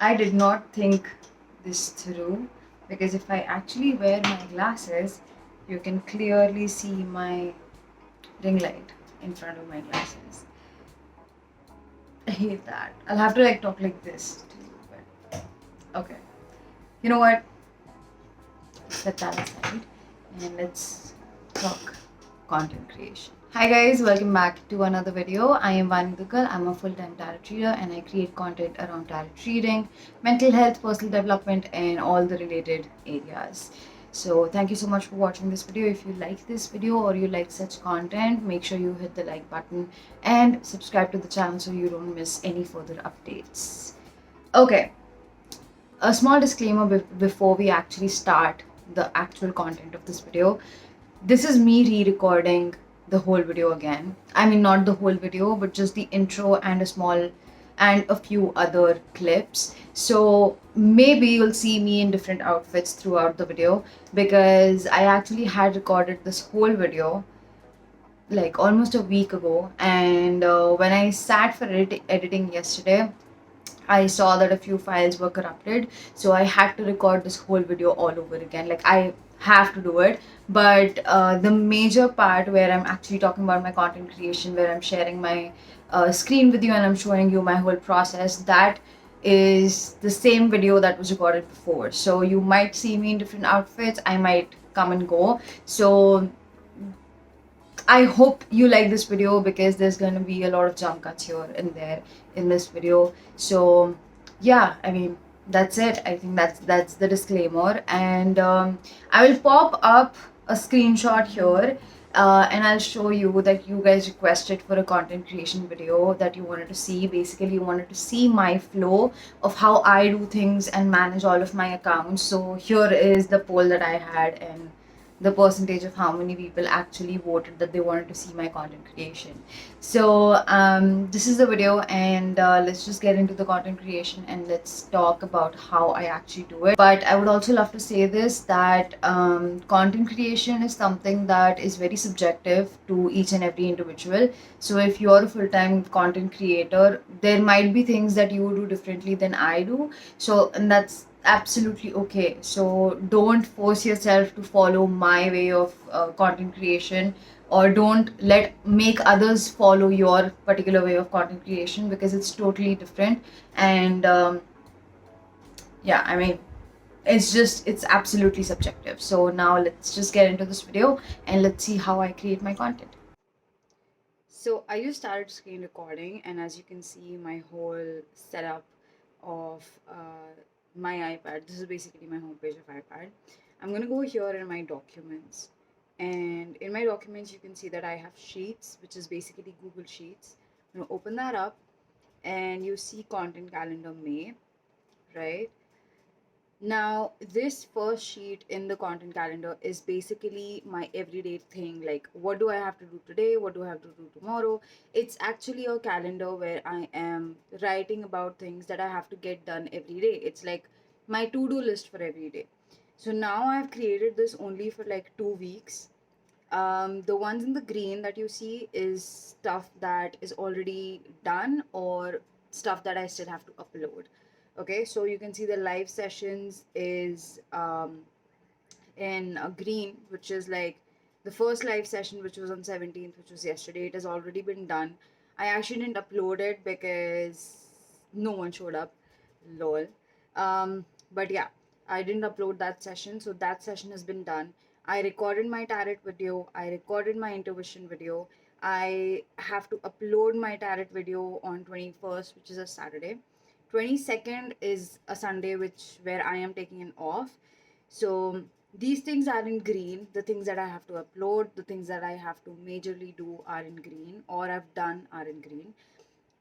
I did not think this through because if I actually wear my glasses, you can clearly see my ring light in front of my glasses. I hate that. I'll have to like talk like this to you, but okay. You know what? Set that aside and let's talk content creation. Hi guys, welcome back to another video. I am Vani. I'm a full-time tarot reader and I create content around tarot reading, mental health, personal development and all the related areas. So thank you so much for watching this video. If you like this video or you like such content, make sure you hit the like button and subscribe to the channel so you don't miss any further updates. Okay, a small disclaimer before we actually start the actual content of this video. This is me re-recording the whole video again. I mean, not the whole video, but just the intro and a few other clips. So maybe you'll see me in different outfits throughout the video because I actually had recorded this whole video like almost a week ago, and when I sat for editing yesterday, I saw that a few files were corrupted, so I had to record this whole video all over again. Like, I have to do it. But the major part where I'm actually talking about my content creation, where I'm sharing my screen with you and I'm showing you my whole process, that is the same video that was recorded before. So you might see me in different outfits, I might come and go. So I hope you like this video because there's going to be a lot of jump cuts here and there in this video. So yeah, I mean, that's it. I think that's the disclaimer, and I will pop up a screenshot here, and I'll show you that you guys requested for a content creation video that you wanted to see. Basically, you wanted to see my flow of how I do things and manage all of my accounts. So here is the poll that I had, and the percentage of how many people actually voted that they wanted to see my content creation. So this is the video, and let's just get into the content creation and let's talk about how I actually do it. But I would also love to say this, that content creation is something that is very subjective to each and every individual. So if you're a full-time content creator, there might be things that you do differently than I do. So, and that's absolutely okay. So don't force yourself to follow my way of content creation, or don't make others follow your particular way of content creation, because it's totally different. And yeah, I mean, it's absolutely subjective. So now let's just get into this video and let's see how I create my content. So I just started screen recording, and as you can see, my whole setup of my iPad. This is basically my homepage of iPad. I'm gonna go here in my documents, and in my documents you can see that I have Sheets, which is basically Google Sheets. I'm gonna open that up, and you see Content Calendar May, right? Now, this first sheet in the content calendar is basically my everyday thing. Like, what do I have to do today? What do I have to do tomorrow? It's actually a calendar where I am writing about things that I have to get done every day. It's like my to-do list for every day. So now I've created this only for like 2 weeks. The ones in the green that you see is stuff that is already done, or stuff that I still have to upload. Okay, so you can see the live sessions is in green, which is like the first live session, which was on 17th, which was yesterday. It has already been done. I actually didn't upload it because no one showed up. Lol. But yeah, I didn't upload that session, so that session has been done. I recorded my tarot video. I recorded my intuition video. I have to upload my tarot video on 21st, which is a Saturday. 22nd is a Sunday, where I am taking an off. So these things are in green. The things that I have to upload, the things that I have to majorly do are in green, or I've done are in green.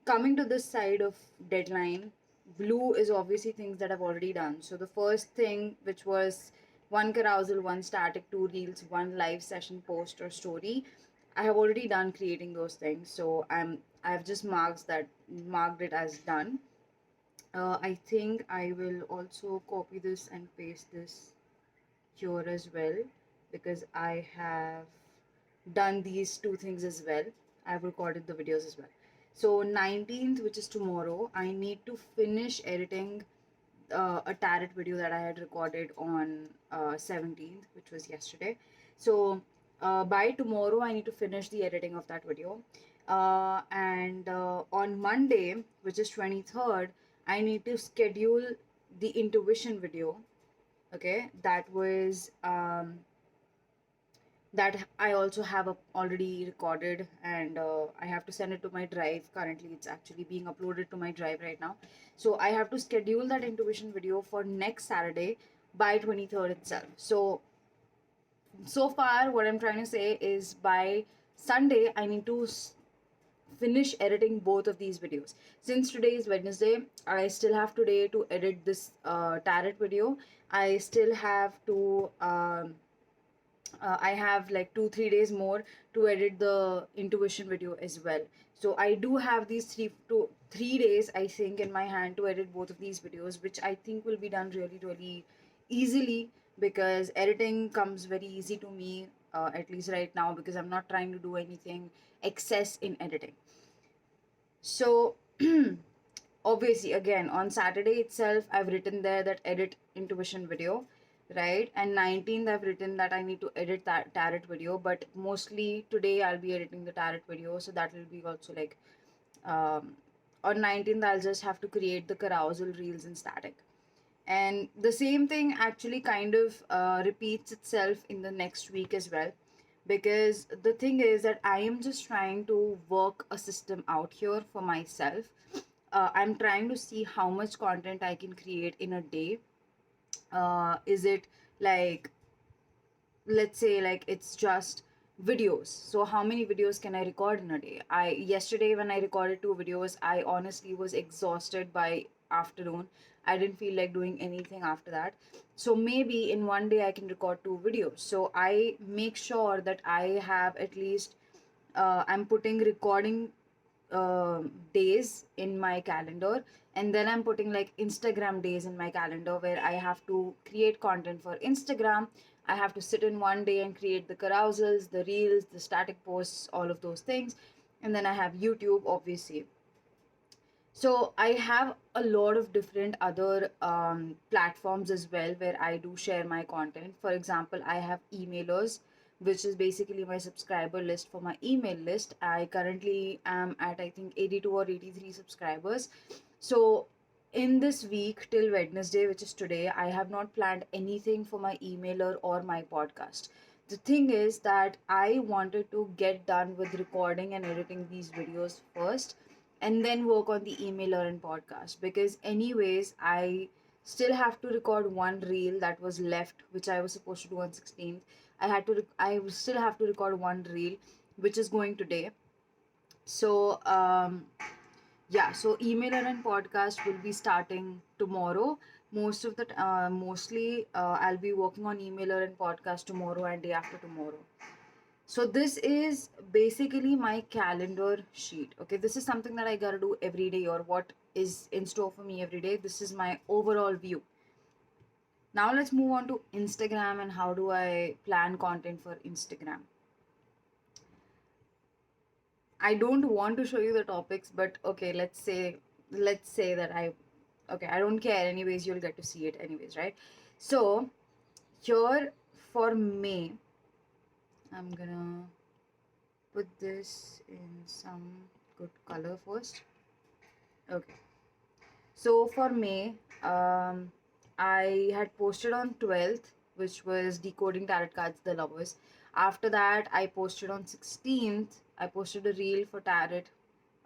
Coming to this side of deadline, blue is obviously things that I've already done. So the first thing, which was one carousel, one static, two reels, one live session post or story, I have already done creating those things. So I've just marked it as done. I think I will also copy this and paste this here as well, because I have done these two things as well. I've recorded the videos as well. So 19th, which is tomorrow, I need to finish editing a tarot video that I had recorded on 17th, which was yesterday. So by tomorrow, I need to finish the editing of that video. And on Monday, which is 23rd, I need to schedule the intuition video. Okay, that I also have already recorded, and I have to send it to my drive. Currently, it's actually being uploaded to my drive right now. So I have to schedule that intuition video for next Saturday by 23rd itself. So far, what I'm trying to say is by Sunday, I need to finish editing both of these videos. Since today is Wednesday, I still have today to edit this tarot video. I still have to. I have like 2-3 days more to edit the intuition video as well. So I do have these 3 days, I think, in my hand to edit both of these videos, which I think will be done really, really easily, because editing comes very easy to me, at least right now, because I'm not trying to do anything excess in editing. So obviously, again, on Saturday itself, I've written there that edit intuition video, right? And 19th, I've written that I need to edit that tarot video, but mostly today I'll be editing the tarot video. So that will be also like, on 19th, I'll just have to create the carousel reels in static. And the same thing actually kind of repeats itself in the next week as well, because the thing is that I am just trying to work a system out here for myself. I'm trying to see how much content I can create in a day. Is it like, let's say, like it's just videos, so how many videos can I record in a day? I Yesterday when I recorded 2 videos, I honestly was exhausted by afternoon. I didn't feel like doing anything after that. So maybe in one day I can record 2 videos. So I make sure that I have at least, I'm putting recording days in my calendar, and then I'm putting like Instagram days in my calendar, where I have to create content for Instagram. I have to sit in one day and create the carousels, the reels, the static posts, all of those things. And then I have YouTube, obviously. So I have a lot of different other platforms as well, where I do share my content. For example, I have emailers, which is basically my subscriber list for my email list. I currently am at, I think, 82 or 83 subscribers. So in this week till Wednesday, which is today, I have not planned anything for my emailer or my podcast. The thing is that I wanted to get done with recording and editing these videos first, and then work on the emailer and podcast, because anyways I still have to record one reel that was left, which I was supposed to do on 16th. I will still have to record one reel, which is going today. So yeah, so emailer and podcast will be starting tomorrow. Mostly I'll be working on emailer and podcast tomorrow and day after tomorrow. So this is basically my calendar sheet. Okay, this is something that I gotta do every day, or what is in store for me every day. This is my overall view. Now let's move on to Instagram and how do I plan content for Instagram. I don't want to show you the topics, but okay, let's say that I don't care anyways, you'll get to see it anyways, right? So here for May, I'm gonna put this in some good color first. Okay. So for May, I had posted on 12th, which was decoding tarot cards, the lovers. After that, I posted on 16th. I posted a reel for tarot,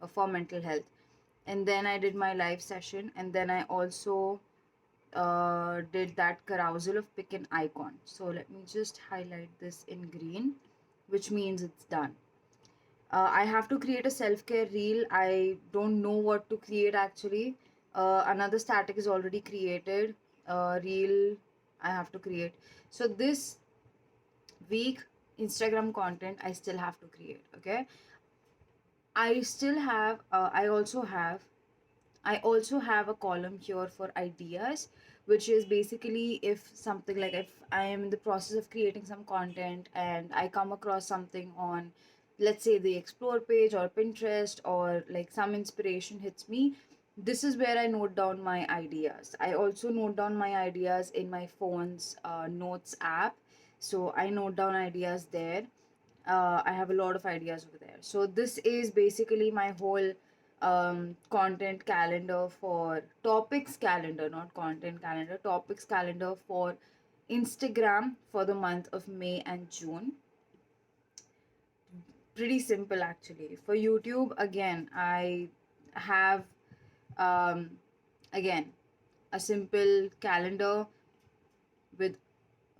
for mental health, and then I did my live session, and then I also did that carousel of pick an icon. So let me just highlight this in green, which means it's done. I have to create a self care reel. I don't know what to create actually. Another static is already created. Reel I have to create. So this week, Instagram content I still have to create. Okay. I still have, I also have a column here for ideas, which is basically if something like, if I am in the process of creating some content and I come across something on, let's say, the explore page or Pinterest, or like some inspiration hits me, this is where I note down my ideas. I also note down my ideas in my phone's notes app. So I note down ideas there. I have a lot of ideas over there. So this is basically my whole content calendar for topics calendar, not content calendar, topics calendar for Instagram for the month of May and June. Pretty simple actually. For YouTube, again, I have um, again a simple calendar with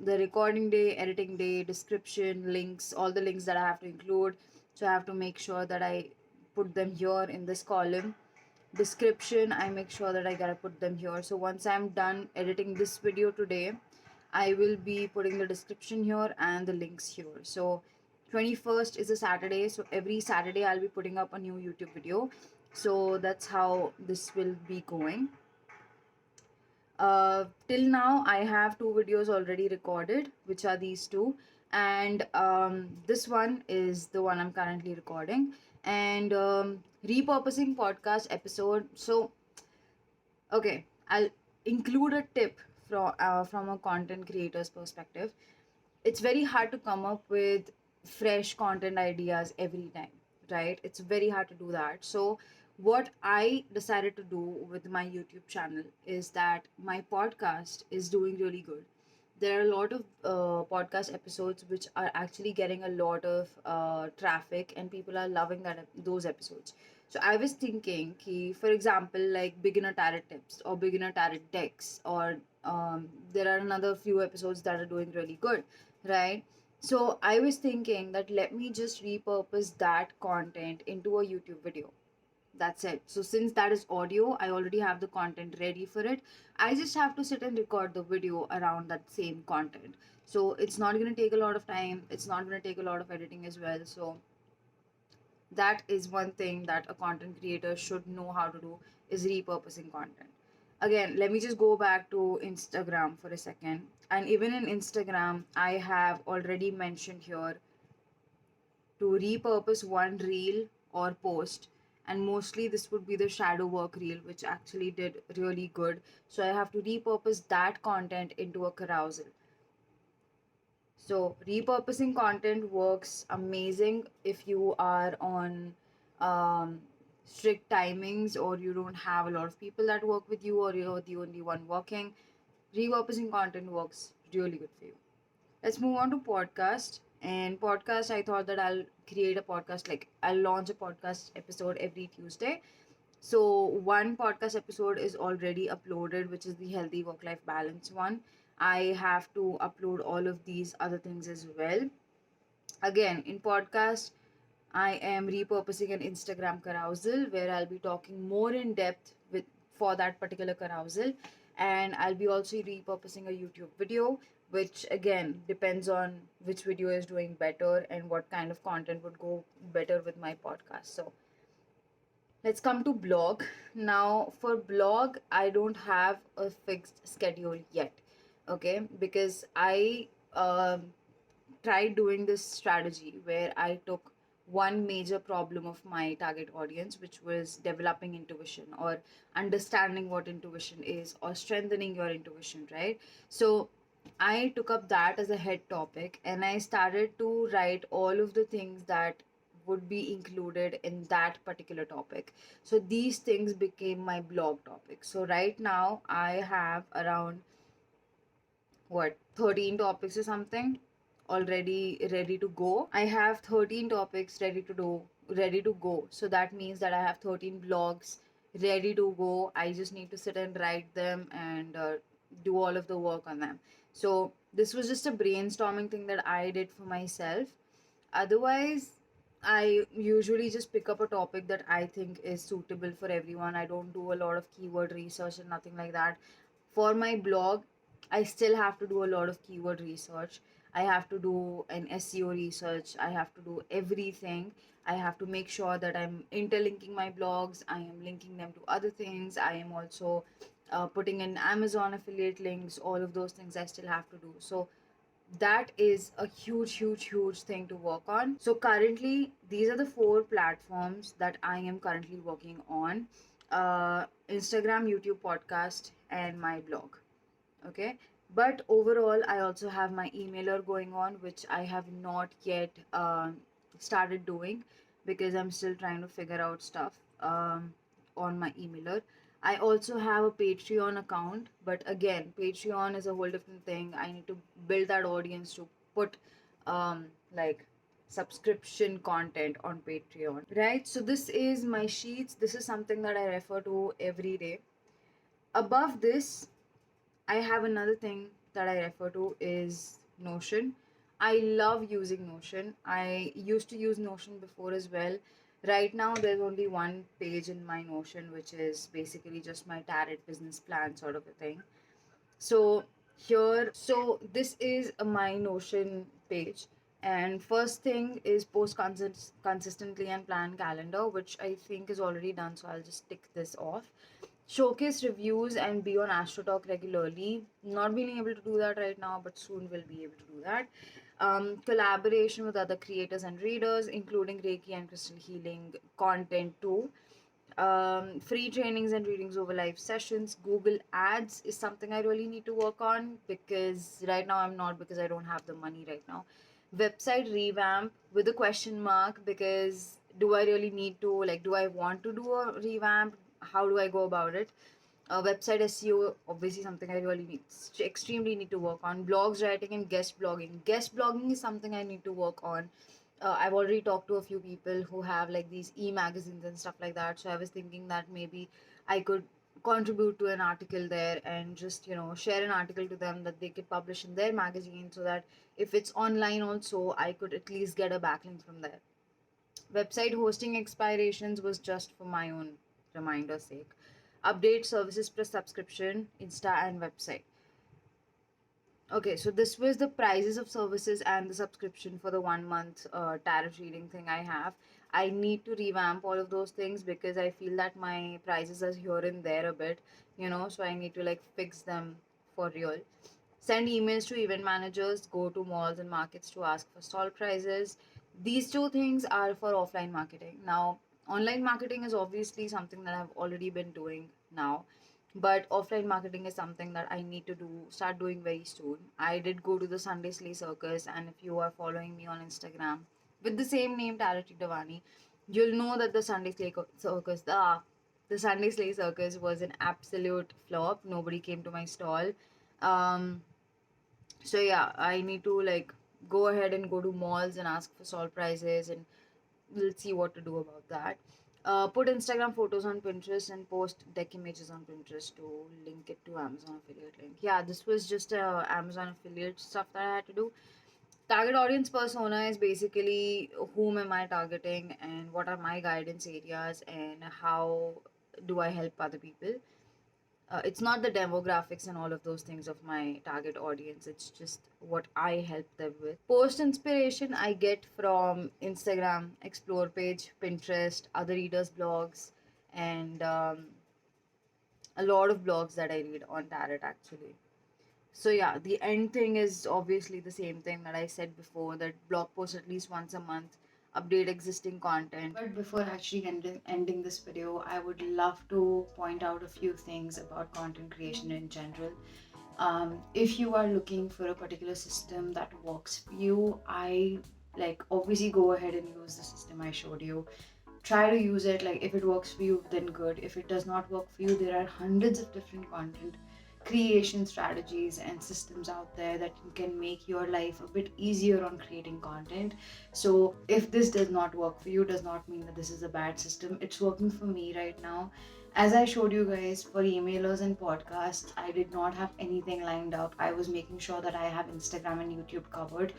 the recording day, editing day, description, links, all the links that I have to include. So I have to make sure that I put them here in this column. Description, I make sure that I gotta put them here. So once I'm done editing this video today, I will be putting the description here and the links here. So 21st is a Saturday, so every Saturday I'll be putting up a new YouTube video. So that's how this will be going. Till now I have two videos already recorded, which are these two, and this one is the one I'm currently recording, and repurposing podcast episode. So okay, I'll include a tip from a content creator's perspective. It's very hard to come up with fresh content ideas every time, right? It's very hard to do that. So what I decided to do with my YouTube channel is that my podcast is doing really good. There are a lot of podcast episodes which are actually getting a lot of traffic, and people are loving those episodes. So I was thinking, for example, like beginner tarot tips or beginner tarot decks, or there are another few episodes that are doing really good, right? So I was thinking that let me just repurpose that content into a YouTube video. That's it. So since that is audio, I already have the content ready for it. I just have to sit and record the video around that same content. So it's not going to take a lot of time. It's not going to take a lot of editing as well. So that is one thing that a content creator should know how to do, is repurposing content. Again, let me just go back to Instagram for a second. And even in Instagram, I have already mentioned here to repurpose one reel or post, and mostly this would be the shadow work reel, which actually did really good. So I have to repurpose that content into a carousel. So repurposing content works amazing if you are on strict timings, or you don't have a lot of people that work with you, or you're the only one working. Repurposing content works really good for you. Let's move on to podcast. And podcast, I thought that I'll create a podcast, like I'll launch a podcast episode every Tuesday. So one podcast episode is already uploaded, which is the healthy work life balance one. I have to upload all of these other things as well. Again, in podcast, I am repurposing an Instagram carousel where I'll be talking more in depth with for that particular carousel, and I'll be also repurposing a YouTube video, which again depends on which video is doing better and what kind of content would go better with my podcast. So let's come to blog. Now, for blog, I don't have a fixed schedule yet, okay? Because I tried doing this strategy where I took one major problem of my target audience, which was developing intuition, or understanding what intuition is, or strengthening your intuition, right? So I took up that as a head topic, and I started to write all of the things that would be included in that particular topic. So these things became my blog topic. So right now I have around, what, 13 topics or something already ready to go. I have 13 topics ready to go. So that means that I have 13 blogs ready to go. I just need to sit and write them and do all of the work on them. So this was just a brainstorming thing that I did for myself. Otherwise, I usually just pick up a topic that I think is suitable for everyone. I don't do a lot of keyword research and nothing like that. For my blog, I still have to do a lot of keyword research. I have to do an SEO research. I have to do everything. I have to make sure that I'm interlinking my blogs. I am linking them to other things. I am also putting in Amazon affiliate links. All of those things I still have to do. So that is a huge thing to work on. So currently these are the four platforms that I am currently working on. Instagram, YouTube, podcast, and my blog. Okay, but overall, I also have my emailer going on, which I have not yet started doing because I'm still trying to figure out stuff on my emailer. I also have a Patreon account, but again, Patreon is a whole different thing. I need to build that audience to put like subscription content on Patreon, right? So this is my sheets. This is something that I refer to every day. Above this, I have another thing that I refer to is Notion. I love using Notion. I used to use Notion before as well. Right now, there's only one page in my Notion, which is basically just my tarot business plan sort of a thing. So so this is my Notion page. And first thing is post consistently and plan calendar, which I think is already done. So I'll just tick this off. Showcase reviews and be on AstroTalk regularly. Not being able to do that right now, but soon we'll be able to do that. Collaboration with other creators and readers, including Reiki and crystal healing content too. Free trainings and readings over live sessions. Google Ads is something I really need to work on because right now I'm not, because I don't have the money right now. Website revamp with a question mark, because do I really need to, like, do I want to do a revamp? How do I go about it? Website SEO, obviously something I really extremely need to work on. Blogs writing and guest blogging. Guest blogging is something I need to work on. I've already talked to a few people who have like these e-magazines and stuff like that. So I was thinking that maybe I could contribute to an article there and just, share an article to them that they could publish in their magazine, so that if it's online also, I could at least get a backlink from there. Website hosting expirations was just for my own reminder's sake. Update services plus subscription, Insta and website. Okay, so this was the prices of services and the subscription for the 1 month tarot reading thing I have. I need to revamp all of those things because I feel that my prices are here and there a bit, so I need to like fix them for real. Send emails to event managers, go to malls and markets to ask for stall prices. These two things are for offline marketing. Now, online marketing is obviously something that I've already been doing now, but offline marketing is something that I need to start doing very soon. I did go to the Sunday Slay Circus, and if you are following me on Instagram with the same name, Tarot Vani, you'll know that the Sunday Slay Circus was an absolute flop. Nobody came to my stall. Um, so yeah, I need to like go ahead and go to malls and ask for stall prices, and we'll see what to do about that. Put Instagram photos on Pinterest and post deck images on Pinterest to link it to Amazon affiliate link. Yeah, this was just Amazon affiliate stuff that I had to do. Target audience persona is basically whom am I targeting and what are my guidance areas and how do I help other people. It's not the demographics and all of those things of my target audience. It's just what I help them with. Post inspiration I get from Instagram, Explore page, Pinterest, other readers' blogs, and a lot of blogs that I read on tarot actually. So yeah, the end thing is obviously the same thing that I said before, that blog post at least once a month, update existing content. But before actually ending this video, I would love to point out a few things about content creation in general. If you are looking for a particular system that works for you, I like obviously go ahead and use the system I showed you. Try to use it. Like if it works for you, then good. If it does not work for you, there are hundreds of different content creation strategies and systems out there that can make your life a bit easier on creating content. So if this does not work for you, does not mean that this is a bad system. It's working for me right now. As I showed you guys, for emailers and podcasts, I did not have anything lined up. I was making sure that I have Instagram and YouTube covered.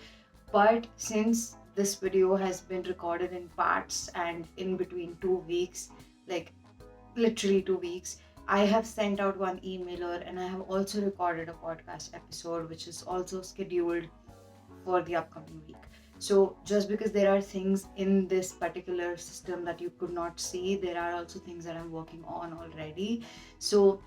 But since this video has been recorded in parts and in between 2 weeks, like literally 2 weeks, I have sent out one emailer and I have also recorded a podcast episode, which is also scheduled for the upcoming week. So just because there are things in this particular system that you could not see, there are also things that I'm working on already. So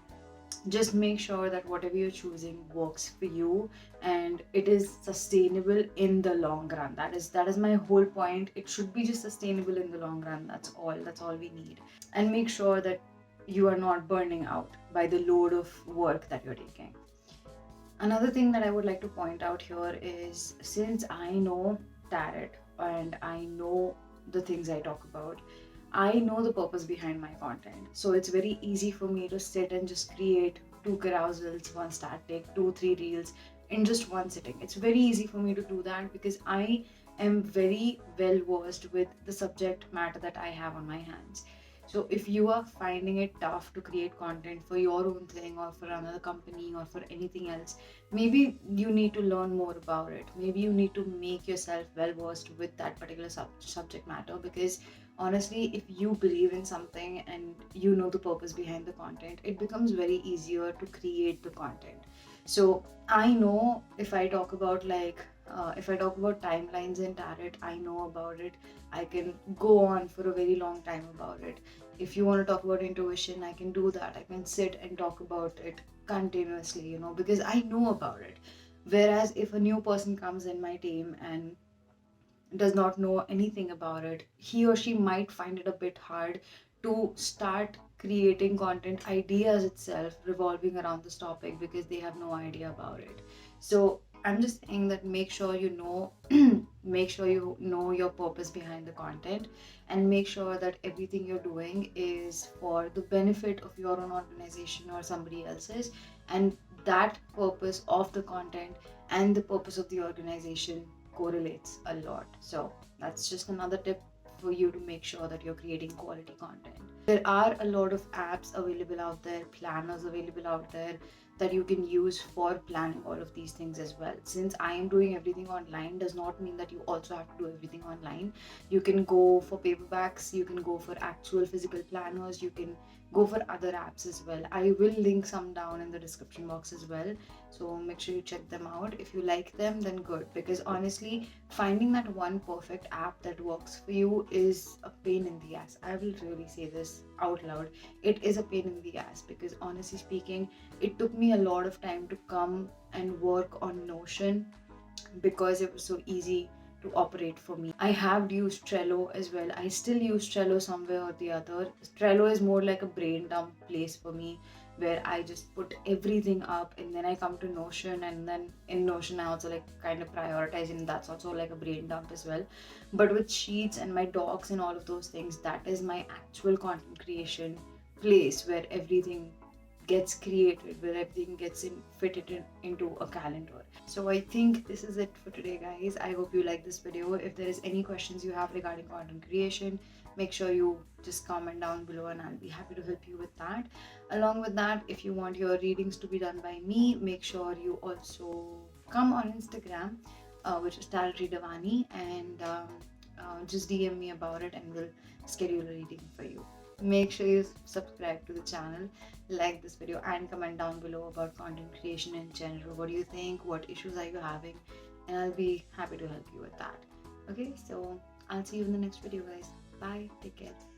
just make sure that whatever you're choosing works for you and it is sustainable in the long run. That is my whole point. It should be just sustainable in the long run. That's all we need. And make sure that you are not burning out by the load of work that you're taking. Another thing that I would like to point out here is, since I know tarot and I know the things I talk about, I know the purpose behind my content. So it's very easy for me to sit and just create 2 carousels, 1 static, 2, 3 reels in just one sitting. It's very easy for me to do that because I am very well versed with the subject matter that I have on my hands. So if you are finding it tough to create content for your own thing or for another company or for anything else, maybe you need to learn more about it. Maybe you need to make yourself well versed with that particular subject matter, because honestly, if you believe in something and you know the purpose behind the content, it becomes very easier to create the content. So I know if I talk about timelines in tarot, I know about it. I can go on for a very long time about it. If you want to talk about intuition, I can do that. I can sit and talk about it continuously, because I know about it. Whereas if a new person comes in my team and does not know anything about it, he or she might find it a bit hard to start creating content ideas itself revolving around this topic because they have no idea about it. So I'm just saying that make sure you know make sure you know your purpose behind the content, and make sure that everything you're doing is for the benefit of your own organization or somebody else's, and that purpose of the content and the purpose of the organization correlates a lot. So that's just another tip for you to make sure that you're creating quality content. There are a lot of apps available out there, planners available out there that you can use for planning all of these things as well. Since I am doing everything online, does not mean that you also have to do everything online. You can go for paperbacks, you can go for actual physical planners, you can go for other apps as well. I will link some down in the description box as well, so make sure you check them out. If you like them, then good, because honestly, finding that one perfect app that works for you is a pain in the ass. I will really say this out loud. It is a pain in the ass because honestly speaking, it took me a lot of time to come and work on Notion because it was so easy to operate for me. I have used Trello as well. I still use Trello somewhere or the other. Trello is more like a brain dump place for me, where I just put everything up and then I come to Notion, and then in Notion I also like kind of prioritize, and that's also like a brain dump as well. But with Sheets and my docs and all of those things, that is my actual content creation place where everything gets created, where everything gets fitted into a calendar. So I think this is it for today, guys. I hope you like this video. If there is any questions you have regarding content creation, make sure you just comment down below and I'll be happy to help you with that. Along with that, if you want your readings to be done by me, make sure you also come on Instagram, which is Tarot Reader Vani, and just DM me about it and we'll schedule a reading for you. Make sure you subscribe to the channel, like this video, and comment down below about content creation in general. What do you think? What issues are you having? And I'll be happy to help you with that. Okay, so I'll see you in the next video, guys. Bye. Take care.